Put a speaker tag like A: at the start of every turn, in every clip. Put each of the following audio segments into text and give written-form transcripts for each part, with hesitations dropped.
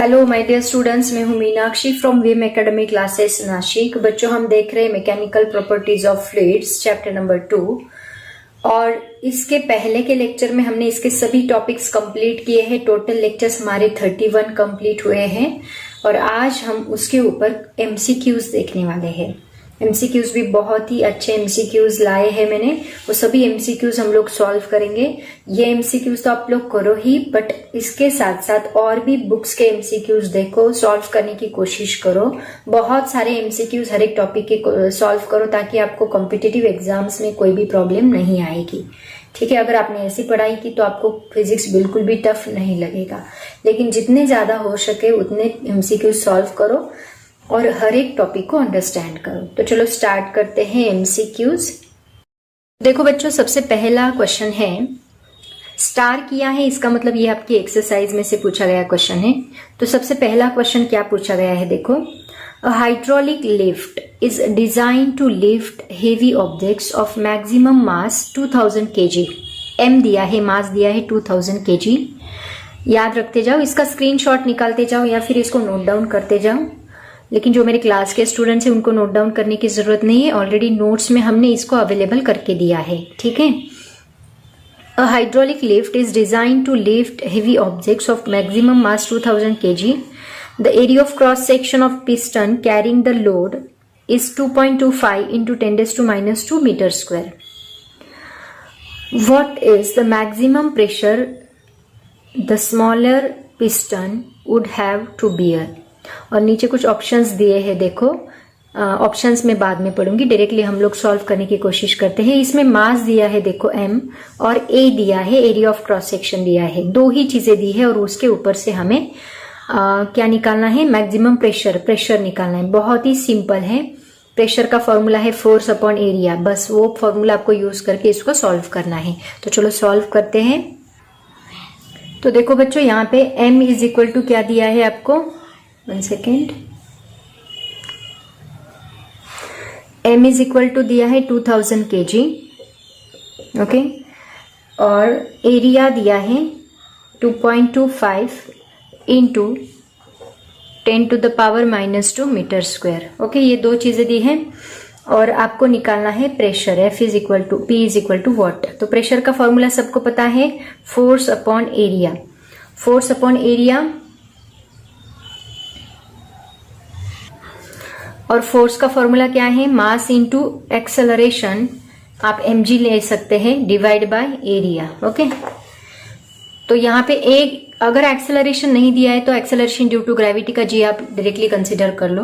A: Hello my dear students, मैं हूं Meenakshi from Vim academy classes Nashik. बच्चों, हम देख रहे हैं mechanical properties of fluids chapter number 2 और इसके पहले के लेक्चर में हमने इसके सभी टॉपिक्स कंप्लीट किए हैं। टोटल लेक्चर्स हमारे 31 कंप्लीट हुए हैं और आज हम उसके ऊपर एमसीक्यूज देखने वाले हैं। एमसीक्यूज भी बहुत ही अच्छे एमसीक्यूज लाए हैं मैंने, वो सभी एमसीक्यूज हम लोग सॉल्व करेंगे। ये एमसीक्यूज तो आप लोग करो ही, बट इसके साथ साथ और भी बुक्स के एमसीक्यूज देखो, सॉल्व करने की कोशिश करो। बहुत सारे एमसीक्यूज हर एक टॉपिक के सॉल्व करो ताकि आपको कॉम्पिटिटिव एग्जाम्स में कोई भी प्रॉब्लम नहीं आएगी। ठीक है, अगर आपने ऐसी पढ़ाई की तो आपको फिजिक्स बिल्कुल भी टफ नहीं लगेगा, लेकिन जितने ज्यादा हो सके उतने एमसीक्यूज सॉल्व करो और हर एक टॉपिक को अंडरस्टैंड करो। तो चलो स्टार्ट करते हैं एमसीक्यूज। देखो बच्चों, सबसे पहला क्वेश्चन है, स्टार किया है, इसका मतलब ये आपकी एक्सरसाइज में से पूछा गया क्वेश्चन है। तो सबसे पहला क्वेश्चन क्या पूछा गया है, देखो, a hydraulic lift is design to lift heavy objects of maximum mass 2000 kg। M दिया है, मास दिया है 2000 kg। याद रखते जाओ, इसका स्क्रीनशॉट निकालते जाओ या फिर इसको नोट डाउन करते जाओ। लेकिन जो मेरे क्लास के स्टूडेंट्स हैं उनको नोट डाउन करने की जरूरत नहीं है, ऑलरेडी नोट्स में हमने इसको अवेलेबल करके दिया है। ठीक है, a hydraulic lift is design to lift heavy objects of maximum mass 2000 kg। The area of cross section of piston carrying the load is 2.25 into 10⁻² metre square. What is the maximum pressure the smaller piston would have to bear. और नीचे कुछ options दिए हैं, देखो, options में बाद में पढ़ूंगी, directly हम लोग सॉल्व करने की कोशिश करते हैं। इसमें मास दिया है, देखो m, और a दिया है, एरिया ऑफ क्रॉस सेक्शन दिया है। दो ही चीजें दी है और उसके ऊपर से हमें क्या निकालना है, मैक्सिमम प्रेशर निकालना है। बहुत ही सिंपल है, प्रेशर का फॉर्मूला है फोर्स अपॉन एरिया, बस वो फॉर्मूला आपको यूज करके इसको सॉल्व करना है। तो चलो सॉल्व करते हैं। तो देखो बच्चों, यहाँ पे m इज इक्वल टू क्या दिया है आपको, 1 second, m is equal to दिया है 2000 kg, ओके, और एरिया दिया है 2.25 into 10⁻² मीटर स्क्वायर। ओके, ये दो चीजें दी हैं और आपको निकालना है pressure, F is equal to P is equal to what. तो प्रेशर का फॉर्मूला सबको पता है, force upon area. Force upon area, और फोर्स का फॉर्मूला क्या है, मास इनटू एक्सेलरेशन, आप mg ले सकते हैं, डिवाइड बाय एरिया। ओके, तो यहाँ पे एक, अगर एक्सेलरेशन नहीं दिया है तो एक्सेलरेशन ड्यू टू ग्रेविटी का g आप डायरेक्टली कंसिडर कर लो।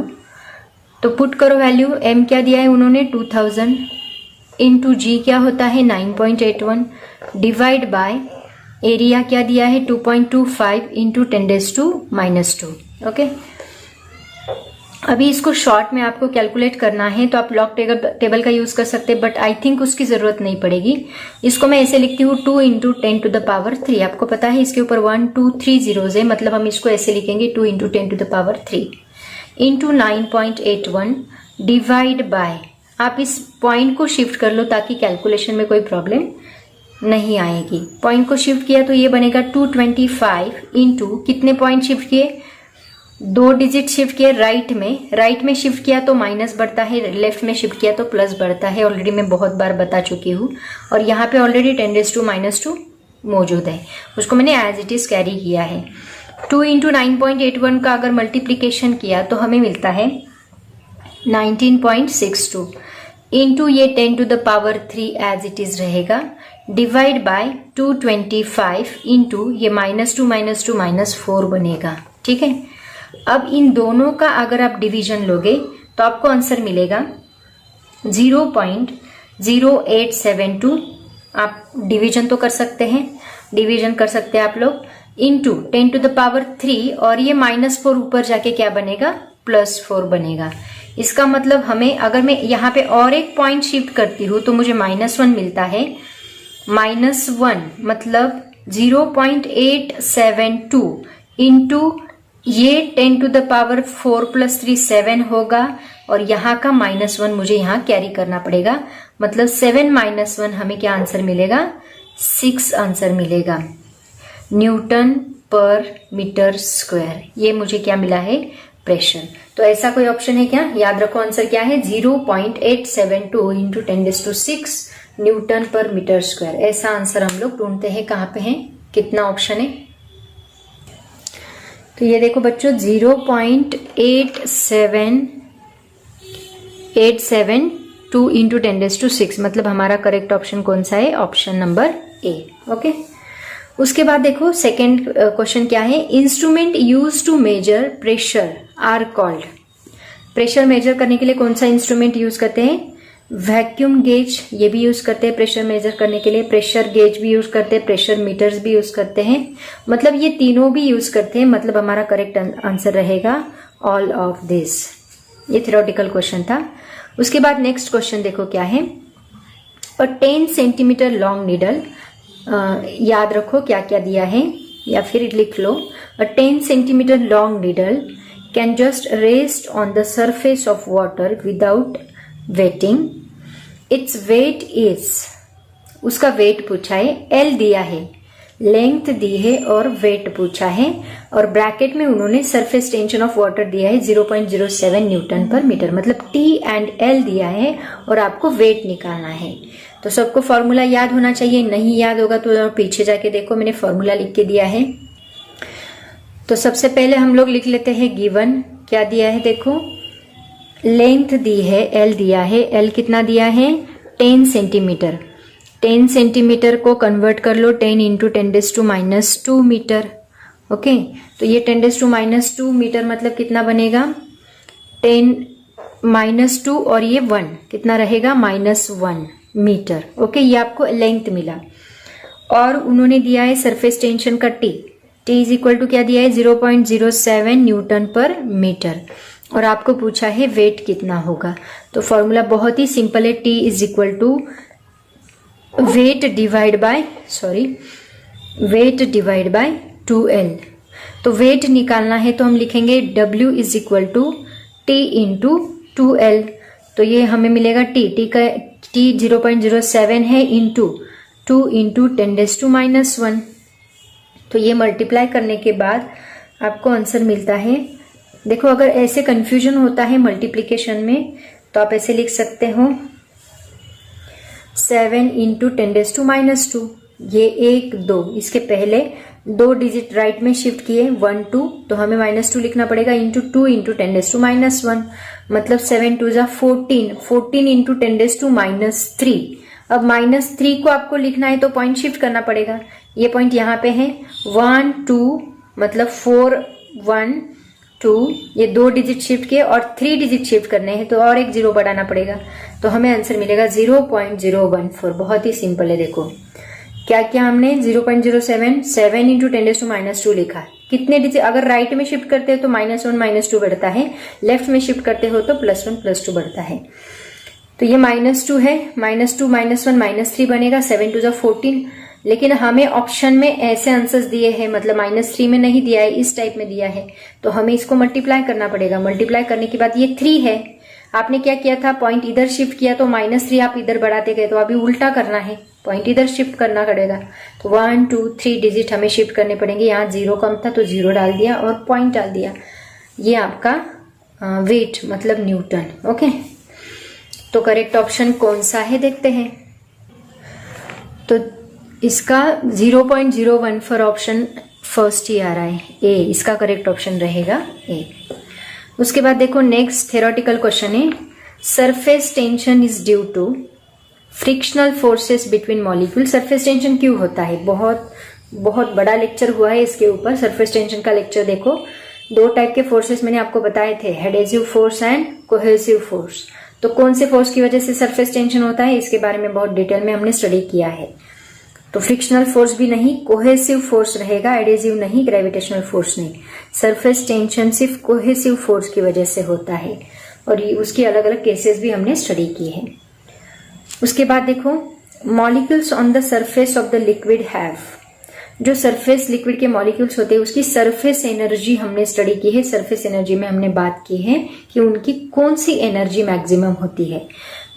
A: तो पुट करो वैल्यू, m क्या दिया है उन्होंने 2000 इंटू g क्या होता है 9.81 डिवाइड बाय एरिया क्या दिया है 2.25 इंटू 10⁻²। ओके, अभी इसको शॉर्ट में आपको कैलकुलेट करना है तो आप लॉग टेबल का यूज कर सकते हैं, बट आई थिंक उसकी जरूरत नहीं पड़ेगी। इसको मैं ऐसे लिखती हूँ 2 into 10⁻3। आपको पता है इसके ऊपर 1 2 3 zeros है, मतलब हम इसको ऐसे लिखेंगे 2 into 10⁻3 इंटू 9.81 डिवाइड बाय, आप इस पॉइंट को शिफ्ट कर लो ताकि कैलकुलेशन में कोई प्रॉब्लम नहीं आएगी। पॉइंट को शिफ्ट किया तो ये बनेगा 225 इंटू, कितने पॉइंट शिफ्ट किए, 2 डिजिट शिफ्ट किया राइट में शिफ्ट किया तो माइनस बढ़ता है, लेफ्ट में शिफ्ट किया तो प्लस बढ़ता है। ऑलरेडी मैं बहुत बार बता चुकी हूँ और यहाँ पे ऑलरेडी 10⁻² मौजूद है, उसको मैंने एज इट इज कैरी किया है। 2 into 9.81 का अगर मल्टीप्लीकेशन किया तो हमें मिलता है 19.62 इंटू ये 10⁻³ एज इट इज रहेगा, डिवाइड बाय 225 इंटू ये -2 -4 बनेगा। ठीक है, अब इन दोनों का अगर आप डिवीजन लोगे तो आपको आंसर मिलेगा 0.0872। आप डिवीजन तो कर सकते हैं, डिवीजन कर सकते हैं आप लोग, इंटू 10⁻³ और ये -4 ऊपर जाके क्या बनेगा, +4 बनेगा। इसका मतलब हमें, अगर मैं यहाँ पे और एक पॉइंट शिफ्ट करती हूँ तो मुझे -1 मिलता है। -1 मतलब 0.872 इंटू ये 10⁻4 + 3 7 होगा और यहाँ का -1 मुझे यहाँ कैरी करना पड़ेगा, मतलब 7 - 1 हमें क्या आंसर मिलेगा, 6 आंसर मिलेगा। न्यूटन पर मीटर स्क्वायर, ये मुझे क्या मिला है, प्रेशर। तो ऐसा कोई ऑप्शन है क्या? याद रखो आंसर क्या है, 0.872 into 10⁶ Newton per meter square. ऐसा आंसर हम लोग ढूंढते हैं, कहाँ पे है, कितना ऑप्शन है। तो ये देखो बच्चों 0.872 इंटू 10⁶, मतलब हमारा करेक्ट ऑप्शन कौन सा है, ऑप्शन नंबर ए। ओके, उसके बाद देखो सेकेंड क्वेश्चन क्या है, instrument use to measure pressure are called. Pressure measure करने के लिए कौन सा इंस्ट्रूमेंट यूज करते हैं, वैक्यूम गेज, ये भी यूज करते हैं प्रेशर मेजर करने के लिए, प्रेशर गेज भी यूज करते हैं, प्रेशर मीटर्स भी यूज करते हैं, मतलब ये तीनों भी यूज करते हैं, मतलब हमारा करेक्ट आंसर रहेगा ऑल ऑफ दिस। ये थ्योरेटिकल क्वेश्चन था। उसके बाद नेक्स्ट क्वेश्चन देखो क्या है, अ 10 सेंटीमीटर लॉन्ग नीडल, याद रखो क्या क्या दिया है या फिर लिख लो, अ 10 centimeter long needle can just rest on the surface of water without waiting, its weight is, उसका वेट पूछा है, एल दिया है, लेंथ दी है और वेट पूछा है, और ब्रैकेट में उन्होंने सरफेस टेंशन ऑफ वाटर दिया है 0.07 न्यूटन पर मीटर, मतलब टी एंड एल दिया है और आपको वेट निकालना है। तो सबको फॉर्मूला याद होना चाहिए, नहीं याद होगा तो पीछे जाके देखो, मैंने फॉर्मूला लिख के दिया है। तो सबसे पहले हम लोग लिख लेते हैं गिवन, क्या दिया है देखो, लेंथ दी है, एल दिया है, एल कितना दिया है, 10 सेंटीमीटर, 10 सेंटीमीटर को कन्वर्ट कर लो 10 इंटू 10⁻² मीटर। ओके, तो ये 10⁻² मीटर मतलब कितना बनेगा, 10 - 2 और ये 1 कितना रहेगा, -1 मीटर। ओके, ये आपको लेंथ मिला, और उन्होंने दिया है सरफेस टेंशन का टी इज इक्वल टू क्या दिया है, 0.07 न्यूटन पर मीटर, और आपको पूछा है वेट कितना होगा। तो फॉर्मूला बहुत ही सिंपल है, T is equal to weight divide by 2L। तो वेट निकालना है तो हम लिखेंगे W is equal to T into 2L। तो ये हमें मिलेगा टी 0.07 है इंटू 2 इंटू 10⁻⁻1। तो ये मल्टीप्लाई करने के बाद आपको आंसर मिलता है। देखो अगर ऐसे कंफ्यूजन होता है मल्टीप्लीकेशन में तो आप ऐसे लिख सकते हो 7 इंटू 10⁻²। ये 1 2, इसके पहले 2 डिजिट राइट में शिफ्ट किए 1 2, तो हमें -2 लिखना पड़ेगा इंटू 2 इंटू 10⁻⁻1, मतलब 7 2 जा 14, 14 इंटू 10⁻3। अब -3 को आपको लिखना है तो पॉइंट शिफ्ट करना पड़ेगा, ये पॉइंट यहाँ पे है 1 2, मतलब 4 1 2, ये 2 डिजिट शिफ्ट किए और 3 डिजिट शिफ्ट करने हैं तो और एक 0 बढ़ाना पड़ेगा, तो हमें आंसर मिलेगा 0.014। बहुत ही सिंपल है। देखो क्या क्या हमने 0.07 7 इंटू 10⁻² लिखा, कितने डिजिट, अगर राइट में शिफ्ट करते हो तो -1 -2 बढ़ता है, लेफ्ट में शिफ्ट करते हो तो +1 +2 बढ़ता है। तो ये -2 है, -2 -1 -3 बनेगा, 7 2 जा 14। लेकिन हमें ऑप्शन में ऐसे आंसर्स दिए हैं, मतलब -3 में नहीं दिया है, इस टाइप में दिया है, तो हमें इसको मल्टीप्लाई करना पड़ेगा। मल्टीप्लाई करने के बाद ये 3 है, आपने क्या किया था, पॉइंट इधर शिफ्ट किया तो -3 आप इधर बढ़ाते गए, तो अभी उल्टा करना है, पॉइंट इधर शिफ्ट करना पड़ेगा। तो 1 2 3 डिजिट हमें शिफ्ट करने पड़ेंगे। यहाँ 0 कम था तो 0 डाल दिया और पॉइंट डाल दिया। ये आपका वेट मतलब न्यूटन। ओके, तो करेक्ट ऑप्शन कौन सा है देखते हैं। तो इसका 0.014 ऑप्शन फर्स्ट ही आ रहा है, ए, इसका करेक्ट ऑप्शन रहेगा ए। उसके बाद देखो नेक्स्ट थ्योरेटिकल क्वेश्चन है, surface tension is due to frictional forces between molecule. Surface tension क्यों होता है, बहुत बड़ा लेक्चर हुआ है इसके ऊपर। सरफेस टेंशन का लेक्चर देखो, 2 टाइप के फोर्सेस मैंने आपको बताए थे, adhesive force and cohesive force. तो कौन से फोर्स की वजह से सरफेस टेंशन होता है, इसके बारे में बहुत डिटेल में हमने स्टडी किया है। तो फ्रिक्शनल फोर्स भी नहीं, कोहेसिव फोर्स रहेगा, एडहेसिव नहीं, ग्रेविटेशनल फोर्स नहीं। सरफेस टेंशन सिर्फ कोहेसिव फोर्स की वजह से होता है, और उसकी अलग अलग केसेस भी हमने स्टडी किए हैं। उसके बाद देखो, molecules on the surface of the liquid have, जो सरफेस लिक्विड के मॉलिक्यूल्स होते हैं उसकी सरफेस एनर्जी हमने स्टडी की है। सरफेस एनर्जी में हमने बात की है कि उनकी कौन सी एनर्जी मैक्सिमम होती है।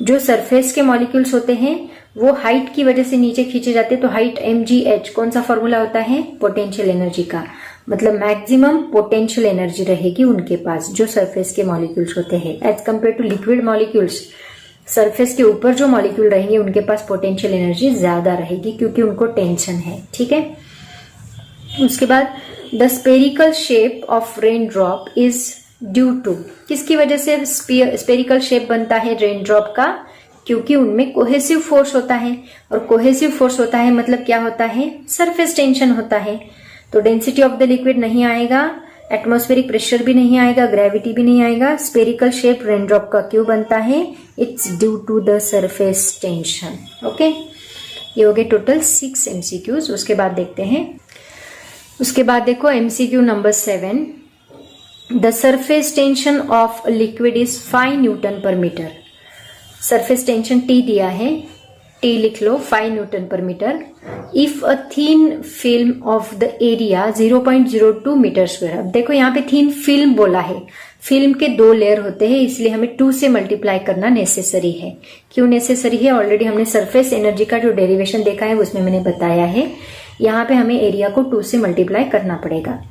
A: जो सरफेस के मॉलिक्यूल्स होते हैं वो हाइट की वजह से नीचे खींचे जाते हैं। तो हाइट mgh कौन सा फॉर्मूला होता है? पोटेंशियल एनर्जी का, मतलब मैक्सिमम पोटेंशियल एनर्जी रहेगी उनके पास जो सरफेस के मॉलिक्यूल्स होते हैं as compared to liquid molecules. Surface के ऊपर जो मॉलिक्यूल रहेंगे उनके पास पोटेंशियल एनर्जी ज्यादा रहेगी क्योंकि उनको टेंशन है। ठीक है, उसके बाद the spherical shape of rain drop is due to, किसकी वजह से स्पेरिकल शेप बनता है रेन ड्रॉप का? क्योंकि उनमें कोहेसिव फोर्स होता है, और कोहेसिव फोर्स होता है मतलब क्या होता है? सरफेस टेंशन होता है। तो डेंसिटी ऑफ द लिक्विड नहीं आएगा, एटमॉस्फेरिक प्रेशर भी नहीं आएगा, ग्रेविटी भी नहीं आएगा। स्पेरिकल शेप रेन ड्रॉप का क्यों बनता है? It's due to the surface tension. Okay, ये हो गए टोटल 6 MCQs। उसके बाद देखते हैं, उसके बाद देखो MCQ number 7, the surface tension of liquid is 5 newton per meter. Surface tension T दिया है, T लिख लो 5 newton per meter. If a thin film of the area 0.02 meter square. अब देखो यहाँ पे थीन फिल्म बोला है, फिल्म के 2 लेयर होते हैं इसलिए हमें 2 से मल्टीप्लाई करना नेसेसरी है। क्यों नेसेसरी है? ऑलरेडी हमने सरफेस एनर्जी का जो डेरिवेशन देखा है उसमें मैंने बताया है। यहाँ पे हमें एरिया को 2 से मल्टीप्लाई करना पड़ेगा।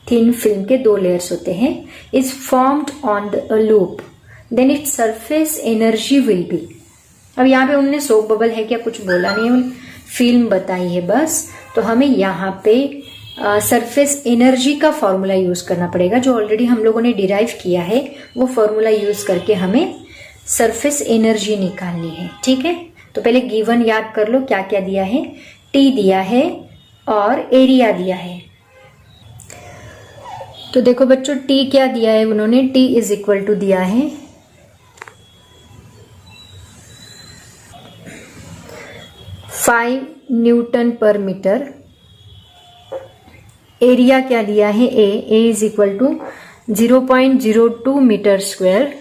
A: थीन फिल्म के 2 लेयर्स होते हैं। Is formed on the loop then its surface energy will be. अब यहाँ पे उन्होंने सोप बबल है क्या कुछ बोला नहीं है, फिल्म बताई है बस। तो हमें यहाँ पे सरफेस एनर्जी का फॉर्मूला यूज करना पड़ेगा जो ऑलरेडी हम लोगों ने डिराइव किया है। वो फॉर्मूला यूज करके हमें सरफेस एनर्जी निकालनी है। ठीक है, तो पहले गिवन याद कर लो क्या क्या दिया है। T दिया है और एरिया दिया है। तो देखो बच्चों T क्या दिया है उन्होंने? T इज इक्वल टू दिया है 5 न्यूटन पर मीटर। एरिया क्या दिया है? A is equal to 0.02 meter square.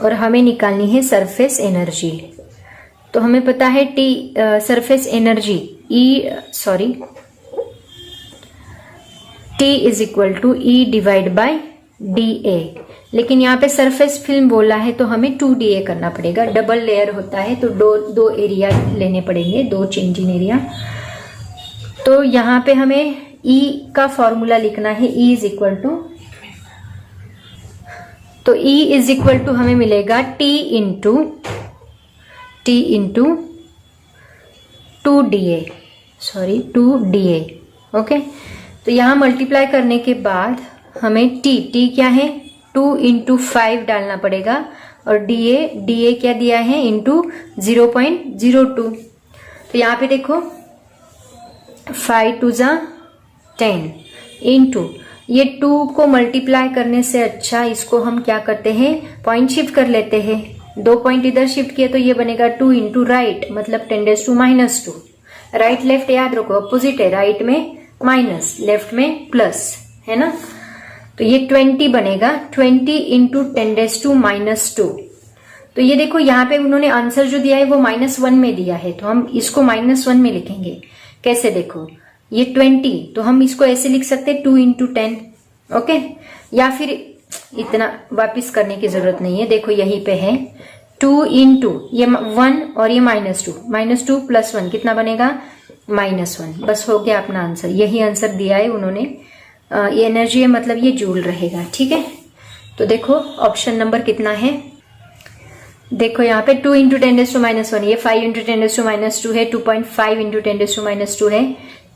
A: और हमें निकालनी है सरफेस एनर्जी। तो हमें पता है surface energy T is equal to E divide by dA। लेकिन यहाँ पे सरफेस फिल्म बोला है तो हमें 2dA करना पड़ेगा। डबल लेयर होता है तो दो एरिया लेने पड़ेंगे, 2 चेंज इन एरिया। तो यहाँ पे हमें E का फॉर्मूला लिखना है। E इज इक्वल टू, तो E इज इक्वल टू हमें मिलेगा T इंटू 2dA। ओके, तो यहाँ मल्टीप्लाई करने के बाद हमें T क्या है? 2 इंटू 5 डालना पड़ेगा और dA क्या दिया है? इंटू 0.02। तो यहाँ पे देखो 5 2 जा 10 इंटू ये 2 को मल्टीप्लाई करने से अच्छा इसको हम क्या करते हैं? पॉइंट शिफ्ट कर लेते हैं। 2 पॉइंट इधर शिफ्ट किए तो ये बनेगा 2 इंटू राइट, मतलब 10⁻²। राइट लेफ्ट याद रखो, अपोजिट है, राइट में माइनस, लेफ्ट में प्लस, है ना। तो ये 20 बनेगा, 20 इंटू 10⁻²। तो ये देखो यहाँ पे उन्होंने आंसर जो दिया है वो -1 में दिया है, तो हम इसको -1 में लिखेंगे। कैसे? देखो ये 20, तो हम इसको ऐसे लिख सकते हैं 2 इंटू 10। ओके, या फिर इतना वापिस करने की जरूरत नहीं है। देखो यहीं पे है 2 इंटू ये 1 और ये -2 प्लस 1 कितना बनेगा? -1। बस हो गया अपना आंसर। यही आंसर दिया है उन्होंने। ये एनर्जी है मतलब ये जूल रहेगा। ठीक है, तो देखो ऑप्शन नंबर कितना है? देखो यहाँ पे 2 इंटू 10⁻1, ये 5 इंटू 10⁻2 है, 2.5 इंटू 10⁻2 है,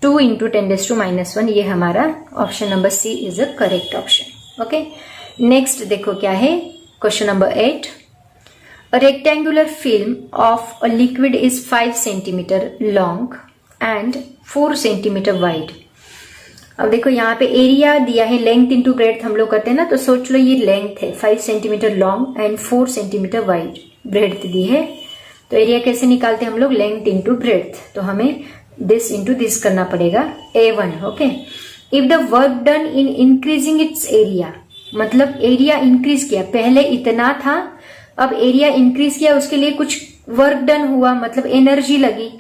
A: 2 इंटू 10⁻1। ये हमारा option number C is a correct option. Okay, next देखो क्या है? Question number 8, a rectangular film of a liquid is 5 centimetre long and 4 centimetre wide. अब देखो यहाँ पे एरिया दिया है, लेंथ इंटू ब्रेड्थ हम लोग करते हैं ना, तो सोच लो ये लेंथ है 5 centimetre long and 4 centimetre wide, breadth दी है। तो एरिया कैसे निकालते हैं हम लोग? Length into breadth. तो हमें दिस इंटू दिस करना पड़ेगा, A1। Okay, if the work done in increasing its area, मतलब एरिया इंक्रीज किया, पहले इतना था अब एरिया इंक्रीज किया, उसके लिए कुछ वर्क डन हुआ, मतलब एनर्जी लगी,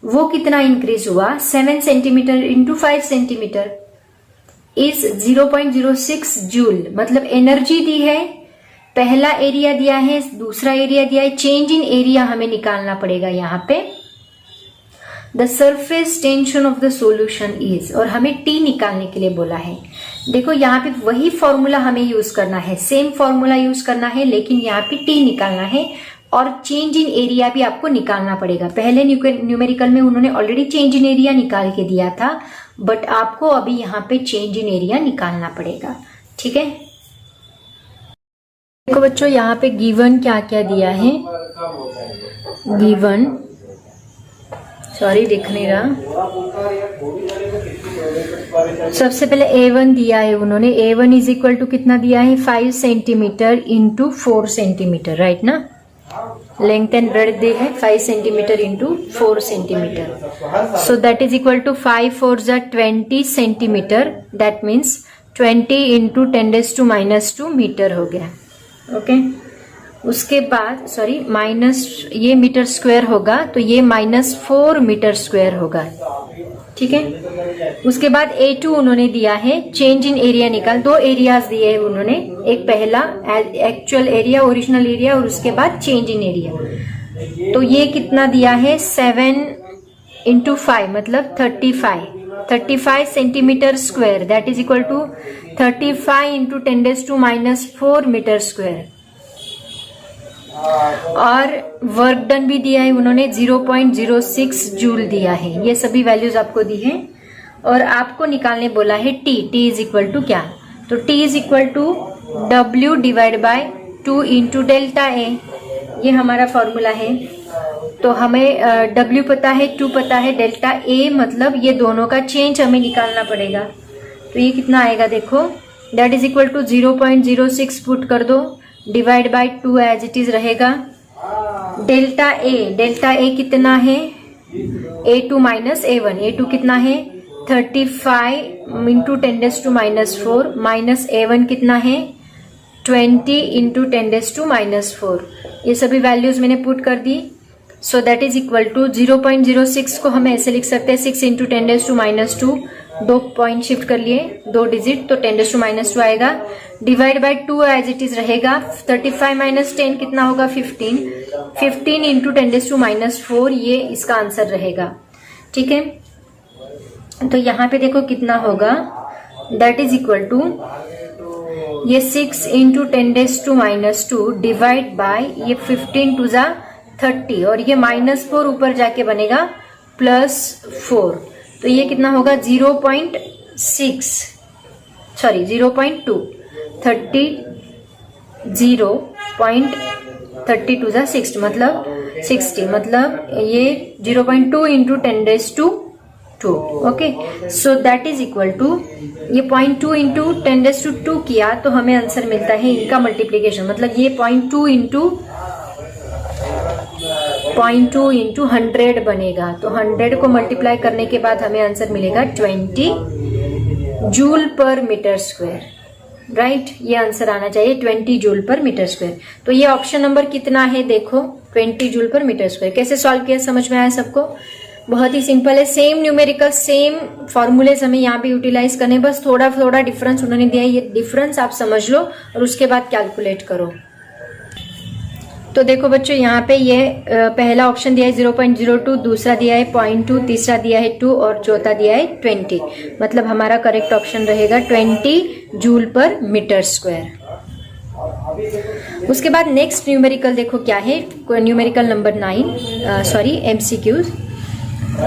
A: वो कितना इंक्रीज हुआ? 7 centimetre into 5 centimetre is 0.06 joule, मतलब एनर्जी दी है पहला एरिया दिया है, दूसरा एरिया दिया है, चेंज इन एरिया हमें निकालना पड़ेगा यहाँ पे। The surface tension of the solution is, और हमें टी निकालने के लिए बोला है। देखो यहाँ पे वही फॉर्मूला हमें यूज करना है, सेम फॉर्मूला यूज करना है, लेकिन यहाँ पे टी निकालना है और चेंज इन एरिया भी आपको निकालना पड़ेगा। पहले न्यूमेरिकल में उन्होंने ऑलरेडी चेंज इन एरिया निकाल के दिया था, बट आपको अभी यहाँ पे चेंज इन एरिया निकालना पड़ेगा। ठीक है, देखो बच्चों यहाँ पे गिवन क्या क्या दिया है। गिवन, सॉरी दिख नहीं रहा, सबसे पहले A1 दिया है उन्होंने। A1 इज इक्वल टू कितना दिया है, 5 सेंटीमीटर इंटू 4 सेंटीमीटर, राइट ना। लेंथ एंड ब्रेड्थ दी है 5 centimeter into 4 centimeter. So that is equal to 5 4 जा 20 centimeter, that means 20 into 10⁻² meter हो गया। ओके, उसके बाद सॉरी माइनस, ये मीटर स्क्वायर होगा तो ये -4 मीटर स्क्वायर होगा। ठीक है, उसके बाद A2 उन्होंने दिया है, चेंज इन एरिया निकाल। 2 एरियाज दिए हैं उन्होंने, एक पहला एक्चुअल एरिया, ओरिजिनल एरिया, और उसके बाद चेंज इन एरिया। तो ये कितना दिया है, 7 इंटू 5 मतलब 35 centimeter square, that is equal to 35 into 10⁻⁴ meter square. और वर्क डन भी दिया है उन्होंने, 0.06 जूल दिया है। ये सभी वैल्यूज आपको दी है और आपको निकालने बोला है T. T is equal to क्या, तो T is equal to W divide by 2 into delta A. ये हमारा फॉर्मूला है। तो हमें W पता है, 2 पता है, डेल्टा ए मतलब ये दोनों का चेंज हमें निकालना पड़ेगा। तो ये कितना आएगा देखो, that is equal to 0.06 put कर दो, divide by 2 as it is रहेगा। डेल्टा ए कितना है, A2 माइनस A1, A2 कितना है 35 इंटू 10⁻⁴, माइनस A1 कितना है 20 इंटू 10⁻⁴। ये सभी वैल्यूज मैंने पुट कर दी। So that is equal to 0.06 को हम ऐसे लिख सकते हैं 6 इंटू 10⁻², 2 पॉइंट शिफ्ट कर लिए, 2 डिजिट, तो 10⁻² आएगा, divide by 2 as it is रहेगा। 35 माइनस 10 कितना होगा 15 इंटू 10⁻⁴, ये इसका आंसर रहेगा। ठीक है, तो यहाँ पे देखो कितना होगा, दैट इज इक्वल टू ये 6 इंटू 10⁻² डिवाइड बाय ये 15 टू जा 30, और ये -4 ऊपर जाके बनेगा +4, तो ये कितना होगा 0.6 सॉरी 0.2 0.32 जा 60 मतलब 60 मतलब ये 0.2 into 10⁻²। Okay, so that is equal to ये 0.2 इंटू 10⁻² किया तो हमें आंसर मिलता है इनका मल्टीप्लीकेशन, मतलब ये 0.2 इंटू 100 बनेगा। तो 100 को मल्टीप्लाई करने के बाद हमें आंसर मिलेगा 20 joule per meter square, right. ये आंसर आना चाहिए 20 जूल पर मीटर स्क्वायर। तो ये ऑप्शन नंबर कितना है देखो, 20 जूल पर मीटर स्क्वायर। कैसे सॉल्व किया समझ में आया सबको? बहुत ही सिंपल है, सेम न्यूमेरिकल सेम फॉर्मूलेज हमें यहाँ पे यूटिलाइज करने, बस थोड़ा थोड़ा डिफरेंस उन्होंने दिया है, ये डिफरेंस आप समझ लो और उसके बाद कैलकुलेट करो। तो देखो बच्चों यहाँ पे ये पहला ऑप्शन दिया है 0.02, दूसरा दिया है 0.2, तीसरा दिया है 2 और चौथा दिया है 20, मतलब हमारा करेक्ट ऑप्शन रहेगा 20 जूल पर मीटर स्क्वायर। उसके बाद नेक्स्ट न्यूमेरिकल देखो क्या है, numerical number 9 sorry MCQs। A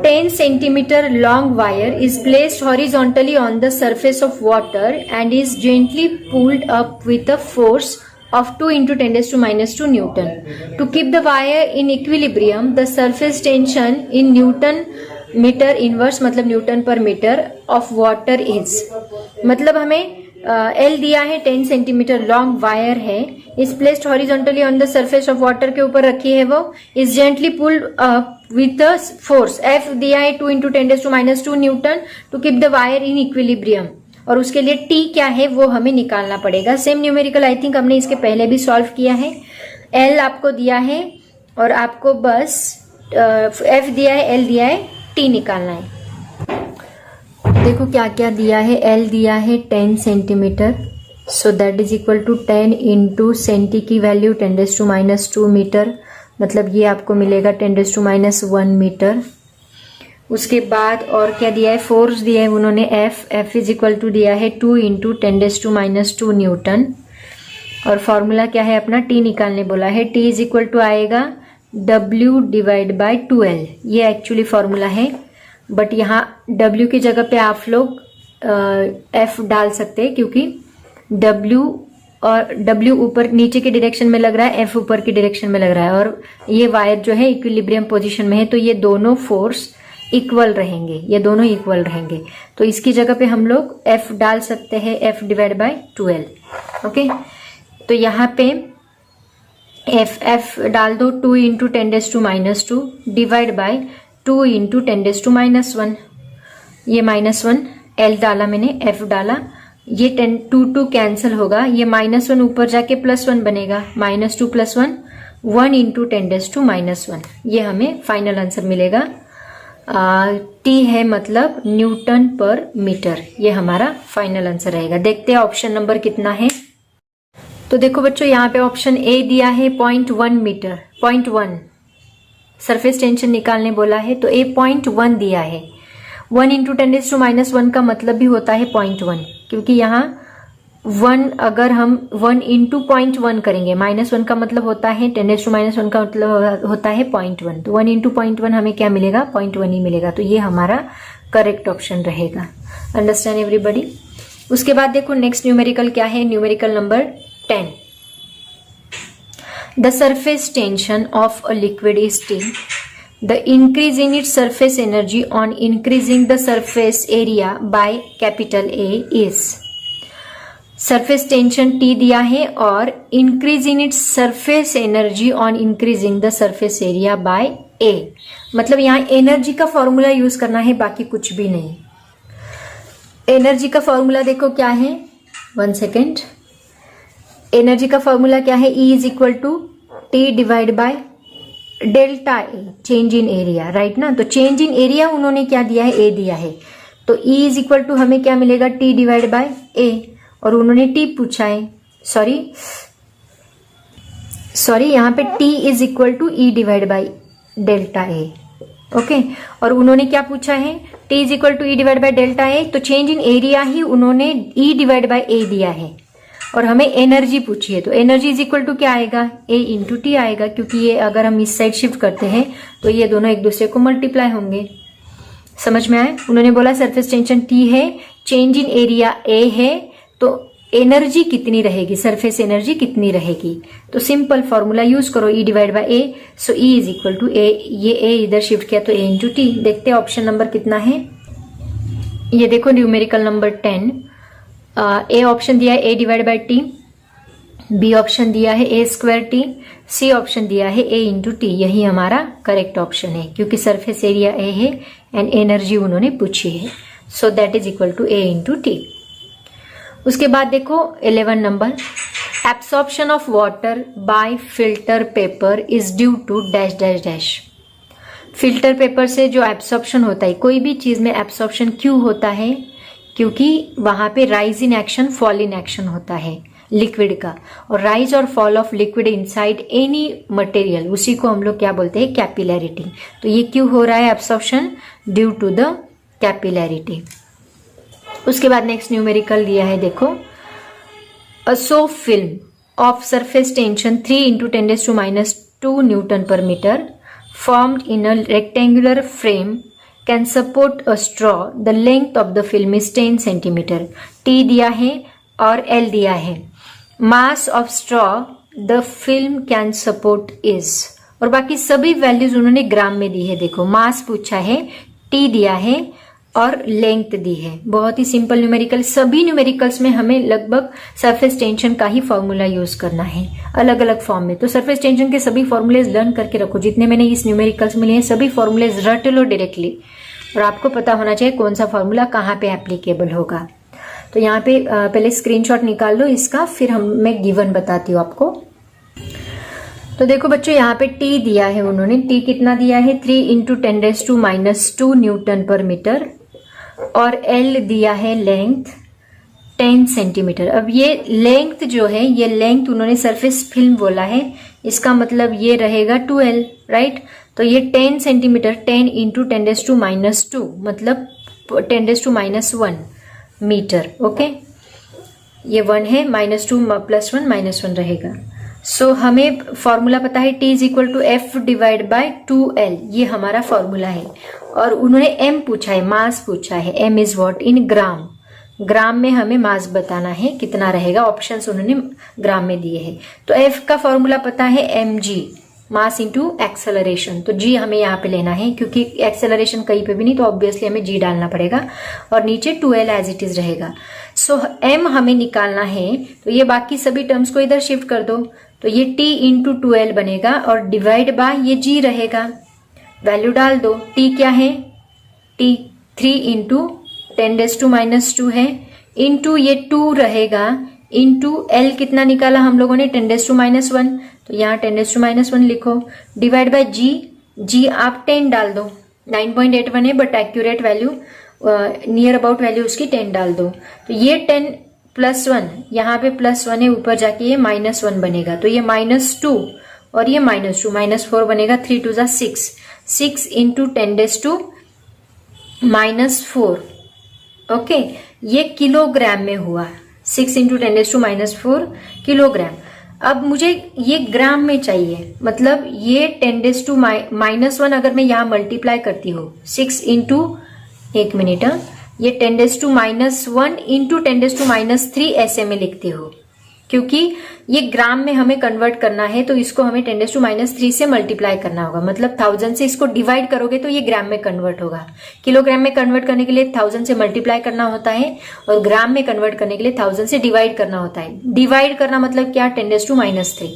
A: 10 centimeter long wire is placed horizontally on the surface of water and is gently pulled up with a force of 2 into 10⁻² Newton. To keep the wire in equilibrium, the surface tension in Newton meter inverse मतलब newton per meter of water is, मतलब हमें L दिया है 10 centimeter long wire है, is placed horizontally on the surface of water के ऊपर रखी है, वो is gently pulled up with the force F दिया है 2 into 10⁻² newton to keep the wire in equilibrium, और उसके लिए T क्या है वो हमें निकालना पड़ेगा। सेम न्यूमेरिकल आई थिंक हमने इसके पहले भी सॉल्व किया है। L आपको दिया है और आपको बस F दिया है, L दिया है, T निकालना है। देखो क्या क्या दिया है, L दिया है 10 centimeter, so that is equal to 10 into centi की वैल्यू 10⁻² मीटर, मतलब ये आपको मिलेगा 10⁻1 मीटर। उसके बाद और क्या दिया है, फोर्स दिया है उन्होंने एफ इज इक्वल टू दिया है 2 इंटू 10⁻² न्यूटन। और फॉर्मूला क्या है अपना, टी निकालने बोला है, टी इज इक्वल टू आएगा W डिवाइड बाय 2L, ये एक्चुअली फॉर्मूला है। बट यहाँ W की जगह पे आप लोग F डाल सकते हैं, क्योंकि W ऊपर नीचे के डायरेक्शन में लग रहा है, F ऊपर की डायरेक्शन में लग रहा है, और ये वायर जो है इक्विलिब्रियम पोजीशन में है, तो ये दोनों फोर्स इक्वल रहेंगे, ये दोनों इक्वल रहेंगे। तो इसकी जगह पे हम लोग F डाल सकते हैं, F divide by 2L। Okay, तो यहाँ पे F डाल दो 2 इंटू 10⁻² डिवाइड बाय 2 इंटू 10⁻1, ये -1 L डाला मैंने, F डाला, ये 2 कैंसिल होगा, ये -1 ऊपर जाके +1 बनेगा, -2 + 1 1 इंटू 10⁻1, ये हमें फाइनल आंसर मिलेगा। T है मतलब न्यूटन पर मीटर, ये हमारा फाइनल आंसर रहेगा। देखते हैं ऑप्शन नंबर कितना है। तो देखो बच्चों, यहाँ पे ऑप्शन ए दिया है 0.1 मीटर, 0.1 सरफेस टेंशन निकालने बोला है, तो ए 0.1 दिया है। 1 इंटू 10⁻1 का मतलब भी होता है 0.1, क्योंकि यहाँ 1 अगर हम 1 इंटू 0.1 करेंगे, -1 का मतलब होता है 10⁻1 का मतलब होता है 0.1, तो 1 इंटू 0.1 हमें क्या मिलेगा, 0.1 ही मिलेगा। तो ये हमारा करेक्ट ऑप्शन रहेगा। Understand everybody. उसके बाद देखो नेक्स्ट न्यूमेरिकल क्या है, numerical number 10. The surface tension of a liquid is T. The increase in its surface energy on increasing the surface area by capital A is. Surface tension T दिया है और increase in its surface energy on increasing the surface area by A. मतलब यहाँ energy का formula use करना है, बाकी कुछ भी नहीं। एनर्जी का फॉर्मूला देखो क्या है, 1 सेकेंड। एनर्जी का फॉर्मूला क्या है, E is equal to T divide by delta A, change in area, right ना। तो चेंज इन एरिया उन्होंने क्या दिया है, ए दिया है, तो E इज इक्वल टू हमें क्या मिलेगा, टी डिवाइड बाय ए, और उन्होंने टी पूछा है, सॉरी यहाँ पे T is equal to E divide by delta A. Okay, और उन्होंने क्या पूछा है, T is equal to E divide by delta A, तो चेंज इन एरिया ही उन्होंने E डिवाइड बाय ए दिया है, और हमें एनर्जी पूछी है, तो एनर्जी इज इक्वल टू क्या आएगा, A इंटू टी आएगा, क्योंकि ये अगर हम इस साइड शिफ्ट करते हैं तो ये दोनों एक दूसरे को मल्टीप्लाई होंगे। समझ में आए। उन्होंने बोला सरफेस टेंशन T है, चेंज इन एरिया A है, तो एनर्जी कितनी रहेगी, सरफेस एनर्जी कितनी रहेगी। तो सिंपल फॉर्मूला यूज करो, E divide by A, so E is equal to A, ये A इधर शिफ्ट किया तो A इंटू टी। देखते हैं ऑप्शन नंबर कितना है, ये देखो न्यूमेरिकल नंबर 10। ए ऑप्शन दिया है A divide by T, B option दिया है A²T, सी ऑप्शन दिया है A इंटू टी। यही हमारा करेक्ट ऑप्शन है, क्योंकि सरफेस एरिया A है एंड एनर्जी उन्होंने पूछी है, so that is equal to A into T. उसके बाद देखो 11 number, absorption of water by filter paper is due to dash dash dash. Filter paper से जो एब्सॉर्प्शन होता है, कोई भी चीज में एब्सॉर्प्शन क्यों होता है, क्योंकि वहां पे rise in action, fall in action होता है लिक्विड का, और राइज और fall of liquid inside any material, उसी को हम लोग क्या बोलते हैं, कैपिलैरिटी। तो ये क्यों हो रहा है absorption, due to the capillarity. उसके बाद नेक्स्ट न्यूमेरिकल दिया है देखो, a soap film of surface tension 3 into 10⁻² newton per meter formed in a rectangular frame can support a straw. The length of the film is 10 centimeter. T दिया है और L दिया है। Mass of straw the film can support is, और बाकी सभी values उन्होंने ग्राम में दी है। देखो मास पूछा है, T दिया है और लेंथ दी है। बहुत ही सिंपल न्यूमेरिकल, सभी न्यूमेरिकल्स में हमें लगभग सरफेस टेंशन का ही फॉर्मूला यूज करना है, अलग अलग फॉर्म में। तो सरफेस टेंशन के सभी फॉर्मूलेज लर्न करके रखो, जितने मैंने इस न्यूमेरिकल्स में लिए सभी फॉर्मूलेज रट लो डायरेक्टली, और आपको पता होना चाहिए कौन सा फॉर्मूला कहाँ पे एप्लीकेबल होगा। तो यहाँ पे पहले स्क्रीनशॉट निकाल लो इसका, फिर मैं गिवन बताती हूँ आपको। तो देखो बच्चों, यहाँ पे T दिया है उन्होंने, T कितना दिया है, 3 इंटू 10⁻² न्यूटन पर मीटर, और L दिया है लेंथ 10 सेंटीमीटर। अब ये लेंथ जो है, ये लेंथ उन्होंने सरफेस फिल्म बोला है, इसका मतलब ये रहेगा 2L, राइट। तो ये 10 सेंटीमीटर 10 इंटू 10⁻², मतलब 10⁻1 मीटर। ओके, ये 1 है, -2 + 1 -1 रहेगा। सो हमें फॉर्मूला पता है T = F / 2L, ये हमारा फॉर्मूला है। और उन्होंने M पूछा है, मास पूछा है। M इज व्हाट इन ग्राम, ग्राम में हमें मास बताना है कितना रहेगा। ऑप्शंस उन्होंने ग्राम में दिए हैं। तो F का फॉर्मूला पता है mg, मास इंटू एक्सेलरेशन। तो g हमें यहाँ पे लेना है, क्योंकि एक्सेलरेशन कहीं पे भी नहीं, तो ऑब्वियसली हमें g डालना पड़ेगा। और नीचे 2L एज इट इज रहेगा। सो m हमें निकालना है, तो ये बाकी सभी टर्म्स को इधर शिफ्ट कर दो, तो ये t इंटू 2L बनेगा और डिवाइड बाय ये g रहेगा। वैल्यू डाल दो। t क्या है, t 3 इंटू 10⁻² है, इंटू ये 2 रहेगा, इंटू L कितना निकाला हम लोगों ने 10⁻1, तो यहाँ 10⁻1 लिखो, डिवाइड बाय g आप 10 डाल दो। 9.81 है, but accurate value near about value उसकी 10 डाल दो। तो ये 10 + 1, यहाँ पे +1 है, ऊपर जाके ये -1 बनेगा, तो ये -2 और ये -2, -4 बनेगा। 3 2 = 6, 6 इंटू 10⁻⁻4। ओके, ये किलोग्राम में हुआ। 6 इंटू 10⁻⁻4 किलोग्राम। अब मुझे ये ग्राम में चाहिए, मतलब ये 10⁻⁻1 अगर मैं यहाँ मल्टीप्लाई करती हूँ 6 इंटू, 1 मिनट, ये 10⁻1 इंटू 10⁻3 ऐसे में लिखती हूँ, क्योंकि ये ग्राम में हमें कन्वर्ट करना है, तो इसको हमें 10⁻3 से मल्टीप्लाई करना होगा। मतलब 1000 से इसको डिवाइड करोगे तो ये ग्राम में कन्वर्ट होगा। किलोग्राम में कन्वर्ट करने के लिए 1000 से मल्टीप्लाई करना होता है, और ग्राम में कन्वर्ट करने के लिए 1000 से डिवाइड करना होता है। डिवाइड करना मतलब क्या, 10⁻3।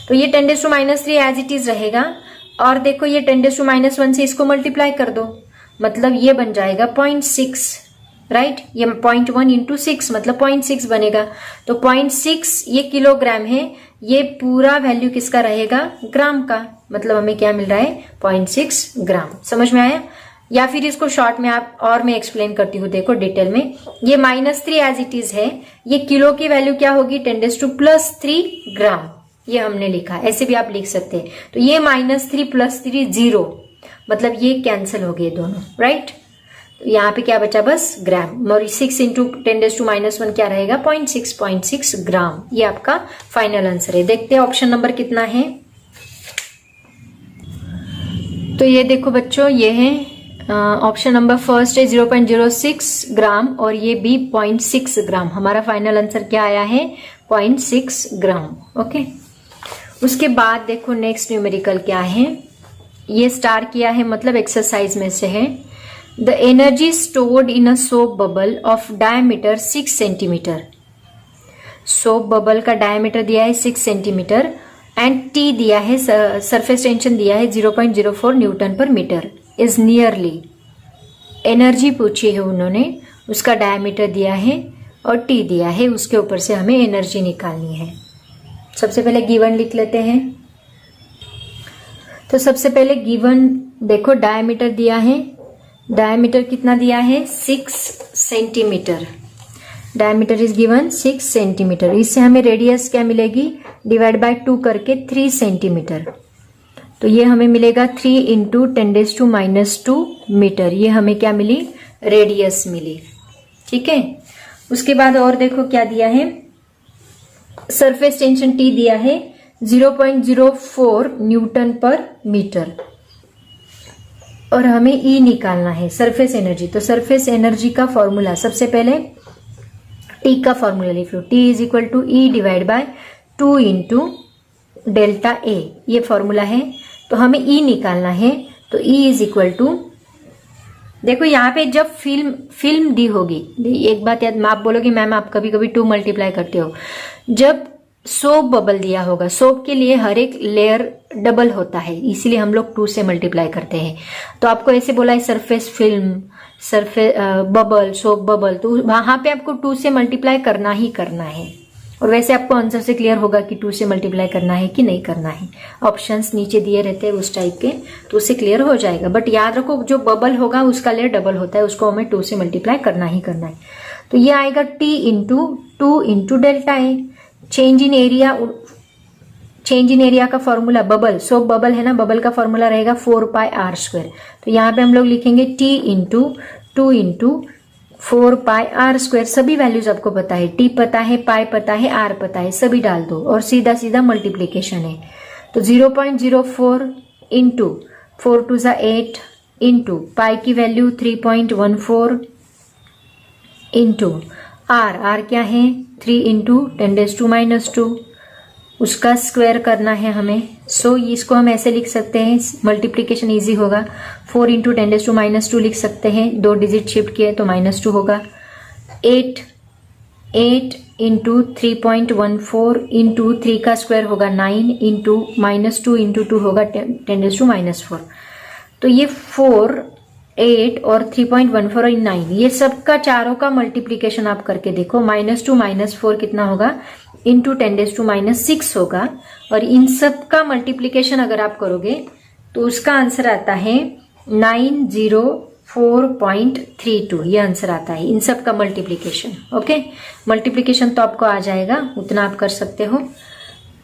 A: तो ये 10⁻3 एज इट इज रहेगा। और देखो ये 10⁻1 से इसको मल्टीप्लाई कर दो, मतलब ये बन जाएगा 0.6, राइट। ये 0.1 इंटू 6 मतलब 0.6 बनेगा। तो 0.6 ये किलोग्राम है, ये पूरा वैल्यू किसका रहेगा, ग्राम का। मतलब हमें क्या मिल रहा है, 0.6 ग्राम। समझ में आया? या फिर इसको शॉर्ट में आप और मैं एक्सप्लेन करती हूँ, देखो डिटेल में। ये -3 एज इट इज है, ये किलो की वैल्यू क्या होगी, 10⁻3 ग्राम, ये हमने लिखा। ऐसे भी आप लिख सकते हैं। तो ये -3 + 3 0, मतलब ये कैंसिल हो गए दोनों, राइट। यहाँ पे क्या बचा, बस ग्राम। और 6 इंटू 10⁻1 क्या रहेगा, 0.6 ग्राम। ये आपका फाइनल आंसर है। देखते हैं ऑप्शन नंबर कितना है। तो ये देखो बच्चों, ये है ऑप्शन नंबर फर्स्ट है 0.06 ग्राम, और ये भी 0.6 ग्राम। हमारा फाइनल आंसर क्या आया है, 0.6 ग्राम। ओके, उसके बाद देखो नेक्स्ट न्यूमेरिकल क्या है। ये स्टार किया है, मतलब एक्सरसाइज में से है। The energy stored in a soap bubble of diameter 6 centimetre. Soap bubble का डायमीटर दिया है 6 सेंटीमीटर एंड T दिया है, सरफेस टेंशन दिया है 0.04 न्यूटन/मीटर इज नियरली। एनर्जी पूछी है उन्होंने, उसका डायमीटर दिया है और T दिया है, उसके ऊपर से हमें एनर्जी निकालनी है। सबसे पहले गिवन लिख लेते हैं। तो सबसे पहले गिवन देखो, डायमीटर दिया है, डायमीटर कितना दिया है, 6 centimetre. Diameter is given 6 centimetre. इससे हमें रेडियस क्या मिलेगी, डिवाइड बाय 2 करके 3 सेंटीमीटर। तो ये हमें मिलेगा 3 इंटू 10⁻2 मीटर। ये हमें क्या मिली, रेडियस मिली। ठीक है, उसके बाद और देखो क्या दिया है, सरफेस टेंशन T दिया है 0.04 न्यूटन/मीटर, और हमें E निकालना है, सरफेस एनर्जी। तो सरफेस एनर्जी का फॉर्मूला, सबसे पहले T का फॉर्मूला लिख लो। T = E divide by 2 into ΔA, ये फॉर्मूला है। तो हमें E निकालना है, तो E = देखो यहाँ पे जब फिल्म दी होगी, एक बात याद, आप बोलोगे मैम आप कभी कभी 2 मल्टीप्लाई करते हो। जब सोप बबल दिया होगा, सोप के लिए हर एक लेयर डबल होता है, इसीलिए हम लोग 2 से मल्टीप्लाई करते हैं। तो आपको ऐसे बोला है surface film, surface bubble, soap bubble, तो वहां पे आपको 2 से मल्टीप्लाई करना ही करना है। और वैसे आपको आंसर से क्लियर होगा कि 2 से मल्टीप्लाई करना है कि नहीं करना है। ऑप्शंस नीचे दिए रहते हैं उस टाइप के, तो उससे क्लियर हो जाएगा। बट याद रखो, जो बबल होगा उसका लेयर डबल होता है, उसको हमें 2 से मल्टीप्लाई करना ही करना है। तो ये आएगा T into 2 into delta A. Change in area का फॉर्मूला बबल, सोप बबल है ना, बबल का फॉर्मूला रहेगा 4 पाई आर स्क्वायर। तो यहाँ पे हम लोग लिखेंगे T into 2 into 4 pi R square. सभी वैल्यूज आपको पता है, T पता है, पाई पता है, आर पता है, सभी डाल दो और सीधा सीधा मल्टीप्लीकेशन है। तो 0.04 इंटू 4 टू ज़ा 8 इंटू पाई की वैल्यू 3.14 इंटू आर क्या है 3 इंटू 10⁻², उसका स्क्वायर करना है हमें। सो इसको हम ऐसे लिख सकते हैं, मल्टीप्लीकेशन इजी होगा। 4 इंटू 10⁻² लिख सकते हैं, 2 डिजिट शिफ्ट किए तो -2 होगा। 8 इंटू 3.14 इंटू 3 का स्क्वायर होगा 9 इंटू -2 इंटू 2 होगा 10⁻⁴। तो ये 4, 8 और 3.14 और 9, ये सबका चारों का मल्टीप्लीकेशन आप करके देखो। -2 -4 कितना होगा इंटू 10⁻⁶ होगा। और इन सब का मल्टीप्लीकेशन अगर आप करोगे तो उसका आंसर आता है 904.32, ये आंसर आता है इन सब का मल्टीप्लीकेशन। ओके, मल्टीप्लीकेशन तो आपको आ जाएगा, उतना आप कर सकते हो।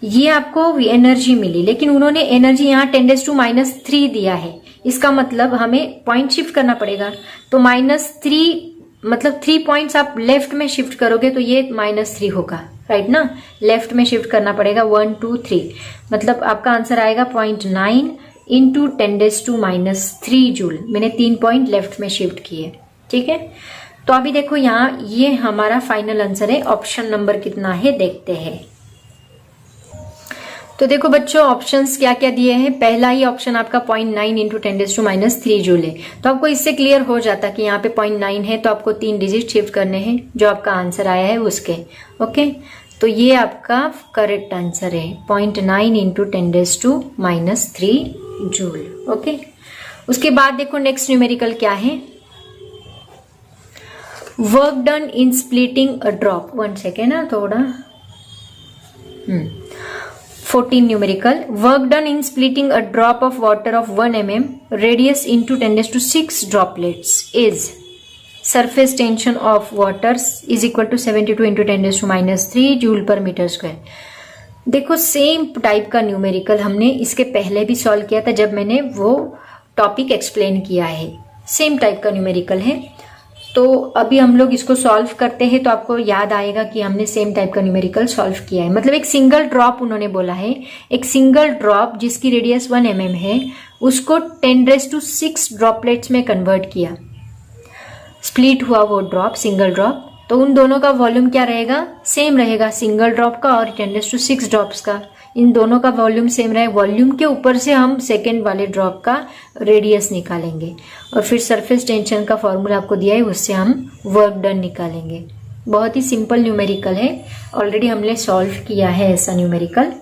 A: ये आपको एनर्जी मिली, लेकिन उन्होंने एनर्जी यहाँ 10⁻³ दिया है, इसका मतलब हमें पॉइंट शिफ्ट करना पड़ेगा। तो -3 मतलब 3 पॉइंट्स आप लेफ्ट में शिफ्ट करोगे तो ये -3 होगा, राइट ना। लेफ्ट में शिफ्ट करना पड़ेगा 1 2 3, मतलब आपका आंसर आएगा 0.9 इंटू 10⁻³ जूल। मैंने 3 पॉइंट लेफ्ट में शिफ्ट किए, ठीक है। तो अभी देखो यहाँ ये हमारा फाइनल आंसर है। ऑप्शन नंबर कितना है देखते हैं। तो देखो बच्चों, ऑप्शंस क्या क्या दिए हैं। पहला ही ऑप्शन आपका 0.9 इंटू 10⁻³ जूल है। तो आपको इससे क्लियर हो जाता कि यहाँ पे 0.9 है तो आपको 3 डिजिट शिफ्ट करने हैं, जो आपका आंसर आया है उसके। ओके, तो ये आपका करेक्ट आंसर है 0.9 इंटू 10⁻³ जूल। ओके, उसके बाद देखो नेक्स्ट न्यूमेरिकल क्या है। Work done in splitting a drop, 1 second ना थोड़ा 14 numerical. Work done in splitting a drop of water of 1 mm radius into 10⁶ droplets is surface tension of waters is equal to 72 into 10⁻³ joule per meter square. देखो same type का numerical हमने इसके पहले भी solve किया था जब मैंने वो टॉपिक एक्सप्लेन किया है। सेम टाइप का न्यूमेरिकल है। तो अभी हम लोग इसको सॉल्व करते हैं तो आपको याद आएगा कि हमने सेम टाइप का न्यूमेरिकल सॉल्व किया है। मतलब एक सिंगल ड्रॉप उन्होंने बोला है, एक सिंगल ड्रॉप जिसकी रेडियस 1 mm है, उसको 10⁻⁶ ड्रॉपलेट्स में कन्वर्ट किया। स्प्लिट हुआ वो ड्रॉप, सिंगल ड्रॉप। तो उन दोनों का वॉल्यूम क्या रहेगा, सेम रहेगा, सिंगल ड्रॉप का और 10⁻⁶ ड्रॉप्स का। इन दोनों का वॉल्यूम सेम रहे। वॉल्यूम के ऊपर से हम सेकेंड वाले ड्रॉप का रेडियस निकालेंगे और फिर सरफेस टेंशन का फॉर्मूला आपको दिया है, उससे हम वर्क डन निकालेंगे। बहुत ही सिंपल न्यूमेरिकल है, ऑलरेडी हमने सॉल्व किया है ऐसा न्यूमेरिकल।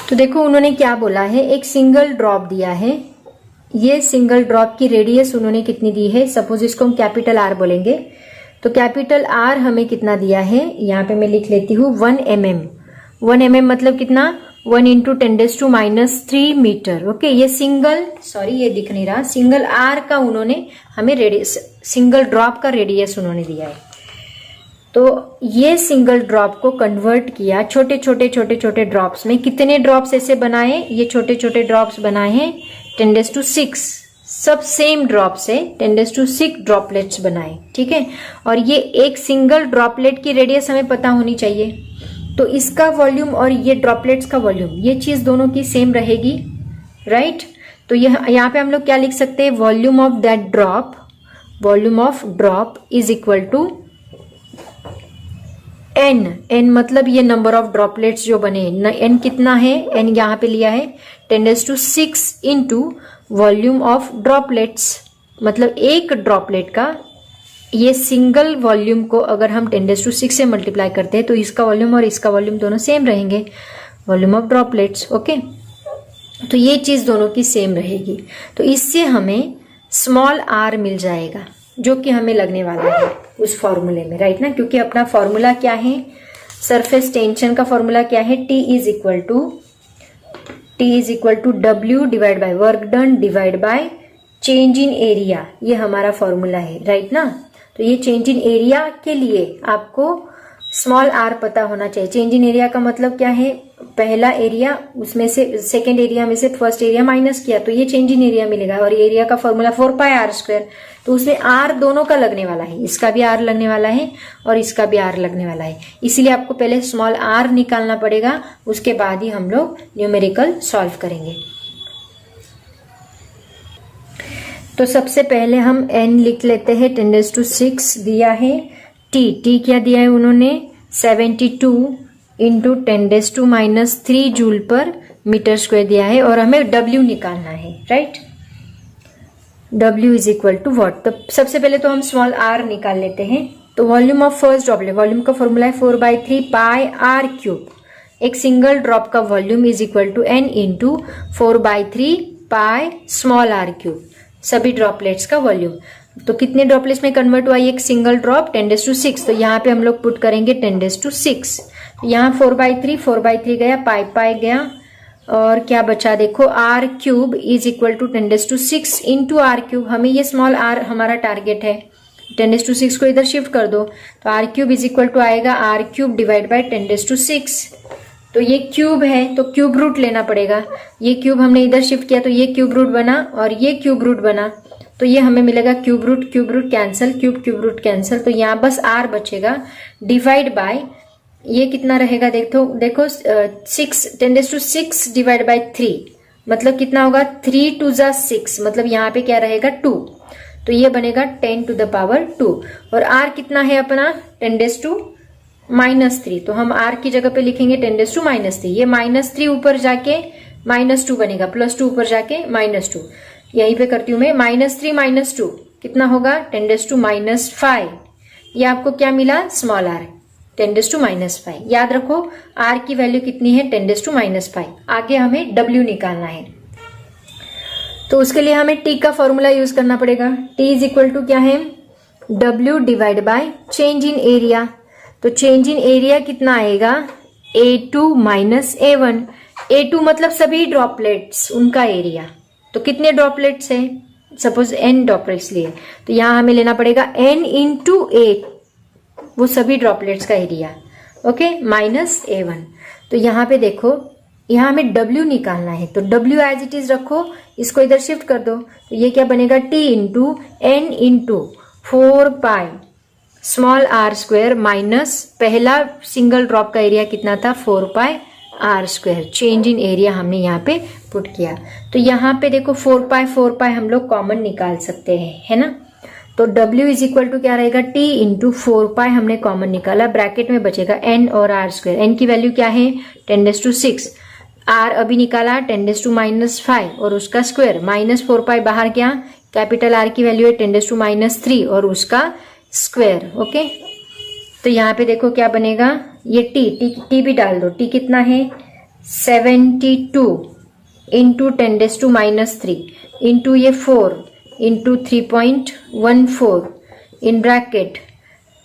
A: तो देखो उन्होंने क्या बोला है, एक सिंगल ड्रॉप दिया है। ये सिंगल ड्रॉप की रेडियस उन्होंने कितनी दी है, सपोज इसको हम कैपिटल R बोलेंगे। तो कैपिटल R हमें कितना दिया है, यहाँ पे मैं लिख लेती हूँ 1 mm। 1 mm मतलब कितना, 1 इंटू 10⁻³ मीटर। ओके, ये सिंगल, सॉरी ये दिख नहीं रहा, सिंगल R का उन्होंने हमें रेडियस, सिंगल ड्रॉप का रेडियस उन्होंने दिया है। तो ये सिंगल ड्रॉप को कन्वर्ट किया छोटे छोटे ड्रॉप्स में। कितने ड्रॉप्स ऐसे बनाए, ये छोटे छोटे ड्रॉप्स बनाए हैं 10⁻⁶, सब सेम ड्रॉप से 10⁻⁶ ड्रॉपलेट्स बनाए, ठीक है। और ये एक सिंगल ड्रॉपलेट की रेडियस हमें पता होनी चाहिए, तो इसका वॉल्यूम और ये ड्रॉपलेट्स का वॉल्यूम, ये चीज दोनों की सेम रहेगी, राइट। तो यहाँ पे हम लोग क्या लिख सकते हैं, volume of that drop, volume of drop is equal to n मतलब ये नंबर ऑफ ड्रॉपलेट्स जो बने, n कितना है, n यहाँ पे लिया है 10⁻⁶ इंटू वॉल्यूम ऑफ ड्रॉपलेट्स, मतलब एक ड्रॉपलेट का ये सिंगल वॉल्यूम को अगर हम 10⁻⁶ से मल्टीप्लाई करते हैं तो इसका वॉल्यूम और इसका वॉल्यूम दोनों सेम रहेंगे, वॉल्यूम ऑफ ड्रॉपलेट्स। ओके, तो ये चीज दोनों की सेम रहेगी। तो इससे हमें स्मॉल r मिल जाएगा, जो कि हमें लगने वाला है उस फॉर्मूले में, राइट ना। क्योंकि अपना फॉर्मूला क्या है, सरफेस टेंशन का फॉर्मूला क्या है, T is equal to W divide by work done divide by change in area, ये हमारा फॉर्मूला है, राइट ना। तो ये चेंज इन एरिया के लिए आपको स्मॉल r पता होना चाहिए। चेंज इन एरिया का मतलब क्या है, पहला एरिया उसमें से सेकेंड एरिया में से फर्स्ट एरिया माइनस किया तो ये चेंज इन एरिया मिलेगा। और एरिया का फॉर्मूला 4πr², तो उसमें r दोनों का लगने वाला है, इसका भी r लगने वाला है और इसका भी r लगने वाला है। इसीलिए आपको पहले स्मॉल r निकालना पड़ेगा, उसके बाद ही हम लोग न्यूमेरिकल सॉल्व करेंगे। तो सबसे पहले हम n लिख लेते हैं, 10⁻⁶ दिया है। t क्या दिया है उन्होंने, 72 into 10⁻³ joule per meter square दिया है। और हमें w निकालना है, right. w is equal to what, तो सबसे पहले तो हम स्मॉल r निकाल लेते हैं। तो volume of first droplet, volume का फॉर्मूला है 4/3πr³। एक सिंगल ड्रॉप का volume is equal to n into 4/3π small r³, सभी ड्रॉपलेट्स का वॉल्यूम। तो कितने ड्रॉपलेट्स में कन्वर्ट हुआ एक सिंगल ड्रॉप, 10⁻⁶। तो यहाँ पे हम लोग पुट करेंगे 10⁻⁶। तो यहाँ 4/3 गया, पाई गया, और क्या बचा देखो, r³ is equal to 10⁻⁶ into r³। हमें ये स्मॉल r हमारा टारगेट है, 10⁻⁶ को इधर शिफ्ट कर दो, तो r³ इज इक्वल टू आएगा r³ डिवाइड बाई 10⁻⁶। तो ये क्यूब है तो क्यूब रूट लेना पड़ेगा। ये क्यूब हमने इधर शिफ्ट किया तो ये क्यूब रूट बना और ये क्यूब रूट बना, तो ये हमें मिलेगा cube root cancel, cube root cancel. तो यहाँ बस r बचेगा डिवाइड बाय ये कितना रहेगा, देखो 10⁻⁶ डिवाइड बाय 3 मतलब कितना होगा, 3×2 मतलब यहाँ पे क्या रहेगा 2, तो ये बनेगा 10⁻²। और r कितना है अपना 10⁻⁻3, तो हम r की जगह पे लिखेंगे 10⁻⁻3। ये -3 ऊपर जाके -2 बनेगा, +2 ऊपर जाके -2, यहीं पे करती हूं मैं, -3 -2 कितना होगा 10⁻⁻5। ये आपको क्या मिला, स्मॉल r 10⁻⁻5। याद रखो r की वैल्यू कितनी है 10⁻⁻5। आगे हमें w निकालना है, तो उसके लिए हमें t का फॉर्मूला यूज करना पड़ेगा। t इज इक्वल टू क्या है, w divide by change in area. तो चेंज इन एरिया कितना आएगा, a2 - a1। a2 मतलब सभी ड्रॉपलेट्स उनका एरिया, तो कितने ड्रॉपलेट्स है, सपोज n ड्रॉपलेट्स लिए, तो यहां हमें लेना पड़ेगा n इंटू a, वो सभी ड्रॉपलेट्स का एरिया, ओके, -a1। तो यहाँ पे देखो, यहाँ हमें w निकालना है, तो w एज इट इज रखो, इसको इधर शिफ्ट कर दो, तो ये क्या बनेगा, t into n into 4π small r² minus पहला सिंगल ड्रॉप का एरिया कितना था 4πr²। चेंज इन एरिया हमने यहाँ पे पुट किया, तो यहाँ पे देखो 4π हम लोग कॉमन निकाल सकते हैं, है ना। तो w इज इक्वल टू क्या रहेगा, t इंटू 4π हमने कॉमन निकाला, ब्रैकेट में बचेगा n और r²। n की वैल्यू क्या है 10⁻⁶, r अभी निकाला 10⁻⁻5 और उसका स्क्वायर, -4π बाहर गया, कैपिटल R की वैल्यू है 10⁻³ और उसका स्क्वायर, ओके। तो यहाँ पे देखो क्या बनेगा, ये t भी डाल दो, t कितना है 72 इंटू 10⁻³ इंटू ये 4 इंटू 3.14 इन ब्रैकेट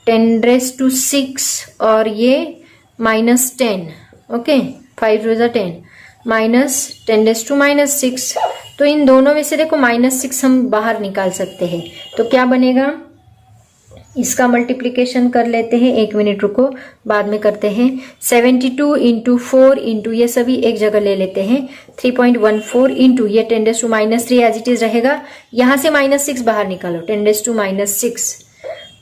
A: 10⁻⁶ और ये -10, ओके, 5 × 10 -10⁻⁻6। तो इन दोनों में से देखो -6 हम बाहर निकाल सकते हैं, तो क्या बनेगा, इसका मल्टीप्लिकेशन कर लेते हैं, 1 मिनट रुको, बाद में करते हैं। 72 इंटू 4 इंटू ये सभी एक जगह ले लेते हैं, 3.14 इंटू ये 10⁻³ एज इट इज रहेगा, यहां से -6 बाहर निकालो, 10⁻⁻6।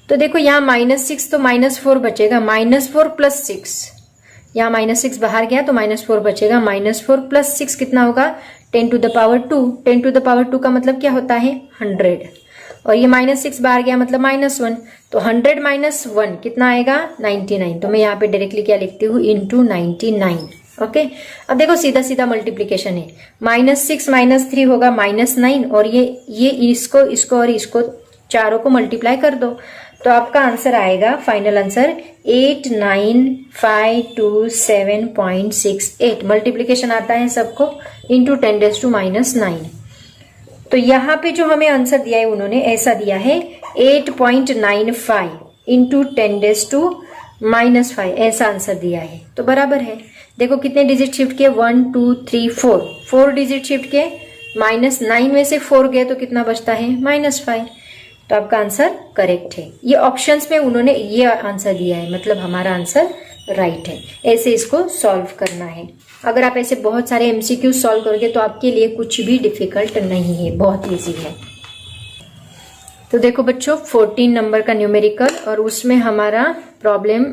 A: तो देखो यहाँ -6 तो -4 बचेगा, -4 + 6, यहाँ -6 बाहर गया तो -4 बचेगा, -4 + 6 कितना होगा 10⁻²। 10⁻² का मतलब क्या होता है 100, और ये -6 बाहर गया मतलब -1, तो 100 - 1 कितना आएगा 99। तो मैं यहाँ पे डायरेक्टली क्या लिखती हूँ, इंटू 99, ओके। अब देखो सीधा सीधा मल्टीप्लीकेशन है, -6 - 3 होगा -9, और ये इसको और इसको चारों को मल्टीप्लाई कर दो, तो आपका आंसर आएगा, फाइनल आंसर 89527.68। मल्टीप्लीकेशन आता है सबको, इंटू 10⁻⁻9। तो यहाँ पे जो हमें आंसर दिया है उन्होंने ऐसा दिया है 8.95 इंटू 10⁻⁻5, ऐसा आंसर दिया है, तो बराबर है। देखो कितने डिजिट शिफ्ट किए, 1 2 3 4 डिजिट शिफ्ट किए, -9 में से 4 गए तो कितना बचता है -5। तो आपका आंसर करेक्ट है। ये ऑप्शंस में उन्होंने ये आंसर दिया है, मतलब हमारा आंसर राइट है। ऐसे इसको सॉल्व करना है। अगर आप ऐसे बहुत सारे एमसीक्यू सॉल्व करोगे तो आपके लिए कुछ भी डिफिकल्ट नहीं है, बहुत इजी है। तो देखो बच्चों 14 नंबर का न्यूमेरिकल, और उसमें हमारा प्रॉब्लम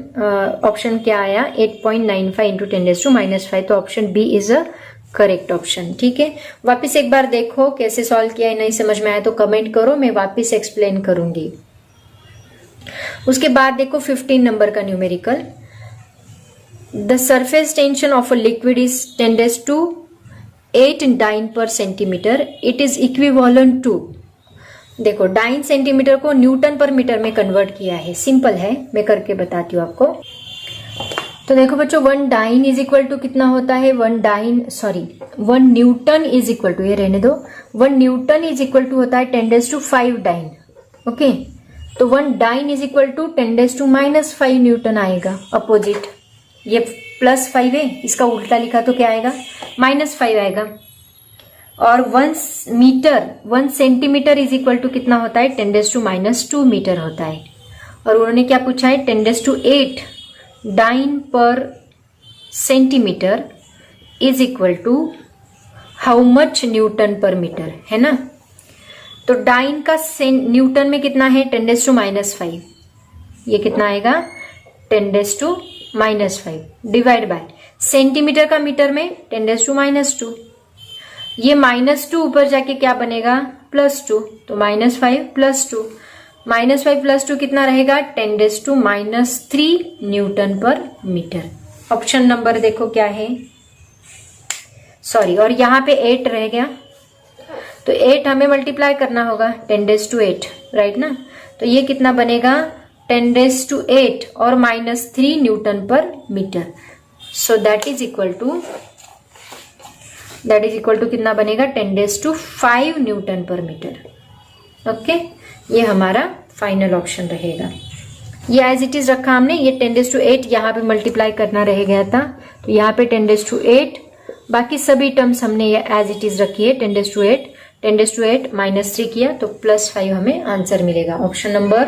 A: ऑप्शन क्या आया 8.95 इंटू 10⁻⁻5, तो option B is a correct option. ठीक है, वापस एक बार देखो कैसे सॉल्व किया है, नहीं समझ में आया तो कमेंट करो, मैं वापस एक्सप्लेन करूंगी। उसके बाद देखो 15 नंबर का numerical, the surface tension of a liquid is 10⁸ dyne per centimetre, it is equivalent to, देखो डाइन सेंटीमीटर को न्यूटन पर मीटर में कन्वर्ट किया है, सिंपल है, मैं करके बताती हूँ आपको। तो देखो बच्चों 1 डाइन इज इक्वल टू कितना होता है, 1 न्यूटन इज इक्वल टू, ये रहने दो, 1 न्यूटन इज इक्वल टू होता है 10⁵ डाइन। ओके, तो 1 dyne is equal to 10⁻⁻5 newton आएगा अपोजिट। ये +5 है, इसका उल्टा लिखा तो क्या आएगा -5 आएगा। और 1 सेंटीमीटर इज इक्वल टू कितना होता है 10⁻² मीटर होता है। और उन्होंने क्या पूछा है 10⁸ dyne per centimeter is equal to how much newton per meter, है ना। तो डाइन का न्यूटन में कितना है 10⁻⁻5, ये कितना आएगा 10⁻⁻5 डिवाइड बाय सेंटीमीटर का मीटर में 10⁻², ये -2 ऊपर जाके क्या बनेगा +2, तो -5 +2, -5 +2 कितना रहेगा 10⁻³ Newton per metre. Option number देखो क्या है, सॉरी, और यहाँ पे 8 रह गया, तो 8 हमें मल्टीप्लाई करना होगा 10⁸, राइट ना। तो ये कितना बनेगा 10⁸ और -3 newton per meter. So that is equal to कितना बनेगा 10⁵ न्यूटन पर मीटर। ओके, ये हमारा फाइनल ऑप्शन रहेगा। ये एज इट इज रखा हमने, ये 10⁸ यहाँ पे मल्टीप्लाई करना रह गया था, तो यहाँ पे 10⁸, बाकी सभी टर्म्स हमने ये एज इट इज रखी है 10⁸, 10⁸ -3 किया तो +5 हमें आंसर मिलेगा ऑप्शन नंबर।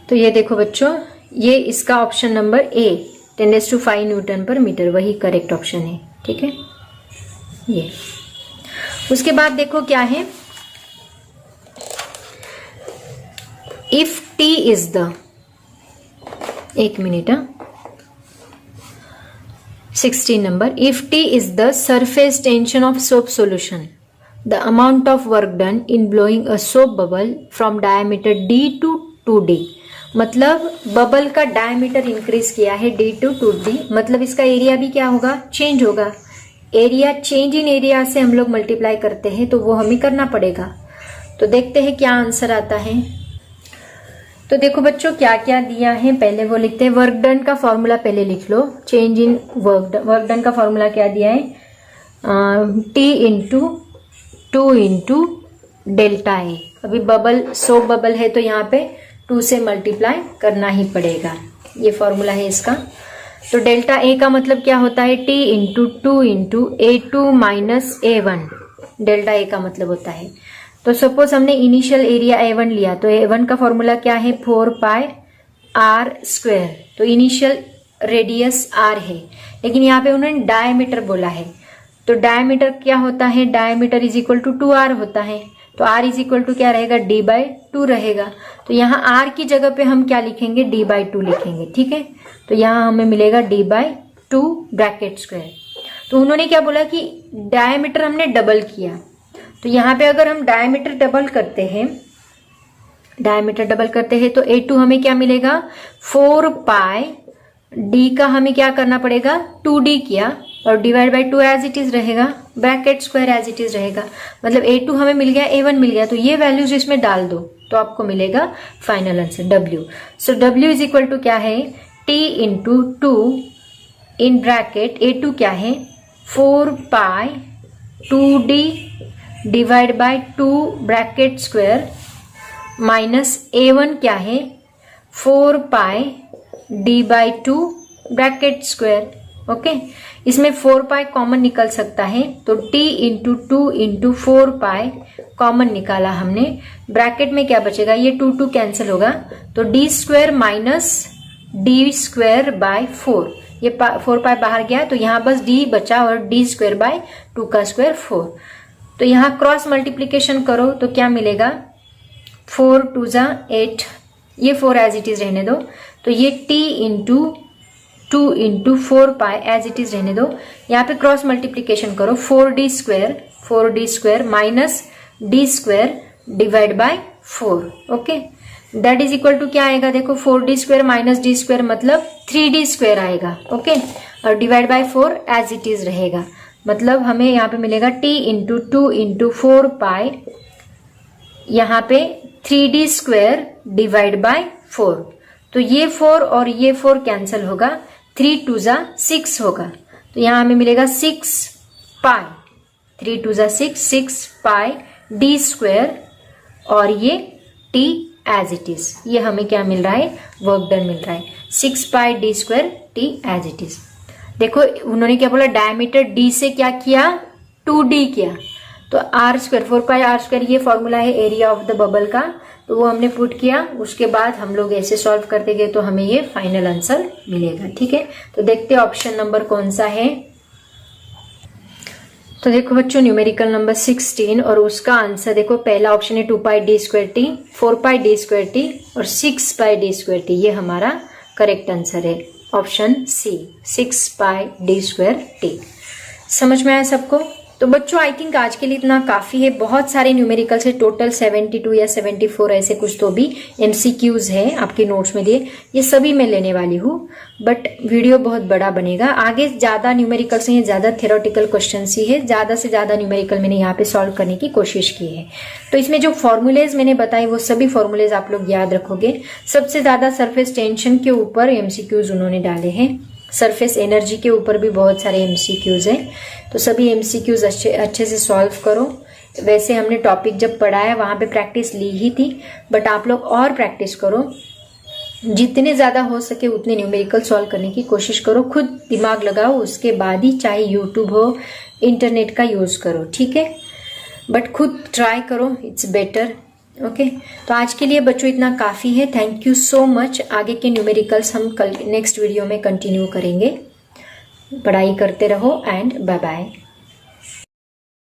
A: तो ये देखो बच्चों, ये इसका option number A 10⁵ Newton per metre वही करेक्ट ऑप्शन है। ठीक है, ये उसके बाद देखो क्या है, इफ T इज द, एक minute, 16 number, if T is the surface tension of soap solution, the amount of work done in blowing a soap bubble from diameter D to 2D, मतलब बबल का diameter increase किया है D to 2D, मतलब इसका area भी क्या होगा change होगा। एरिया चेंज इन एरिया से हम लोग मल्टीप्लाई करते हैं, तो वो हमें करना पड़ेगा। तो देखते हैं क्या आंसर आता है। तो देखो बच्चों क्या क्या दिया है, पहले वो लिखते हैं, वर्क डन का फॉर्मूला पहले लिख लो, चेंज इन वर्क डन का फॉर्मूला क्या दिया है T × 2 × ΔA। अभी बबल सोप बबल है तो यहाँ पे 2 से मल्टीप्लाई करना ही पड़ेगा, ये फॉर्मूला है इसका। तो ΔA का मतलब क्या होता है T × 2 × A2 - A1, ΔA का मतलब होता है। तो सपोज हमने इनिशियल एरिया A1 लिया, तो A1 का फॉर्मूला क्या है 4πr², तो इनिशियल रेडियस r है, लेकिन यहाँ पे उन्होंने डायमीटर बोला है, तो डायमीटर क्या होता है, diameter is equal to 2r होता है, तो r इज इक्वल टू क्या रहेगा D/2 रहेगा। तो यहाँ r की जगह पे हम क्या लिखेंगे D/2 लिखेंगे। ठीक है, तो यहाँ हमें मिलेगा D/2 ब्रैकेट स्क्वायर। तो उन्होंने क्या बोला कि डायमीटर हमने डबल किया, तो यहाँ पे अगर हम डायमीटर डबल करते हैं तो A2 हमें क्या मिलेगा 4π, D का हमें क्या करना पड़ेगा 2D किया, और डिवाइड/2 एज इट इज रहेगा, bracket square as it is रहेगा, मतलब A2 हमें मिल गया, A1 मिल गया, तो ये वैल्यूज इसमें डाल दो तो आपको मिलेगा final answer W। So W is equal to क्या है T × 2 इन ब्रैकेट A2 क्या है 4π 2D डिवाइड/2 bracket square minus A1 क्या है 4π D/2 ब्रैकेट स्क्वायर। ओके, इसमें 4 पाई कॉमन निकल सकता है, तो t into 2 into 4 pi common निकाला हमने। ब्रैकेट में क्या बचेगा, ये 2 कैंसिल होगा, तो d square minus d square by 4, ये 4 पाई बाहर गया तो यहाँ बस d बचा और d स्क्वायर बाय 2 का स्क्वायर 4। तो यहाँ क्रॉस मल्टीप्लीकेशन करो तो क्या मिलेगा, 4 2 जा 8, ये 4 एज इट इज रहने दो, तो ये t into 2 into 4 pi as it is रहने दो। यहाँ पे क्रॉस मल्टीप्लीकेशन करो, 4d square minus d square divide by 4, okay, that is equal to क्या आएगा, देखो 4d square minus d square मतलब 3d स्क्वायर आएगा, ओके, और divide by 4 as it is रहेगा, मतलब हमें यहाँ पे मिलेगा t इंटू 2 इंटू 4 पाई, यहाँ पे 3d स्क्वायर डिवाइड बाय 4, तो ये 4 और ये 4 कैंसिल होगा, 3 2 जा 6 होगा, तो यहाँ हमें मिलेगा 6 पाई, 3 2 जा 6 पाई d स्क्वायर और ये t एज इट इज, ये हमें क्या मिल रहा है, वर्क डन मिल रहा है, 6 pi d square t as it is. देखो उन्होंने क्या बोला, डायमीटर d से क्या किया, 2d किया, तो r स्क्वायर 4 पाई r स्क्वायर, ये फॉर्मूला है एरिया ऑफ द बबल का, तो वो हमने पुट किया, उसके बाद हम लोग ऐसे सॉल्व करते गए तो हमें ये फाइनल आंसर मिलेगा। ठीक है, तो देखते हैं ऑप्शन नंबर कौन सा है। तो देखो बच्चों न्यूमेरिकल नंबर 16 और उसका आंसर देखो, पहला ऑप्शन है 2 पाई डी स्क्वायर टी, 4 पाई डी स्क्वायर टी और 6 पाई डी स्क्वायर टी, ये हमारा करेक्ट आंसर है ऑप्शन सी, 6 पाई डी स्क्वायर टी। समझ में आया सबको? तो बच्चों आई थिंक आज के लिए इतना काफी है, बहुत सारे न्यूमेरिकल्स है, टोटल 72 या 74 ऐसे कुछ तो भी एमसीक्यूज है आपके नोट्स में दिए, ये सभी मैं लेने वाली हूँ, बट वीडियो बहुत बड़ा बनेगा, आगे ज्यादा न्यूमेरिकल्स हैं, ज्यादा थ्योरेटिकल क्वेश्चंस ही है, ज्यादा से ज्यादा न्यूमेरिकल मैंने यहाँ पे सॉल्व करने की कोशिश की है। तो इसमें जो फॉर्मूलेज मैंने बताए वो सभी फॉर्मूलेज आप लोग याद रखोगे। सबसे ज्यादा सरफेस टेंशन के ऊपर एमसीक्यूज उन्होंने डाले हैं, सरफेस एनर्जी के ऊपर भी बहुत सारे एमसीक्यूज हैं, तो सभी एमसीक्यूज अच्छे से सॉल्व करो। वैसे हमने टॉपिक जब पढ़ाया वहां पे प्रैक्टिस ली ही थी, बट आप लोग और प्रैक्टिस करो, जितने ज्यादा हो सके उतने न्यूमेरिकल सॉल्व करने की कोशिश करो, खुद दिमाग लगाओ, उसके बाद ही चाहे यूट्यूब हो, इंटरनेट का यूज करो, ठीक है, बट खुद ट्राई करो, इट्स बेटर। ओके, तो आज के लिए बच्चों इतना काफी है, थैंक यू सो मच। आगे के न्यूमेरिकल्स हम कल नेक्स्ट वीडियो में कंटिन्यू करेंगे। पढ़ाई करते रहो एंड बाय बाय।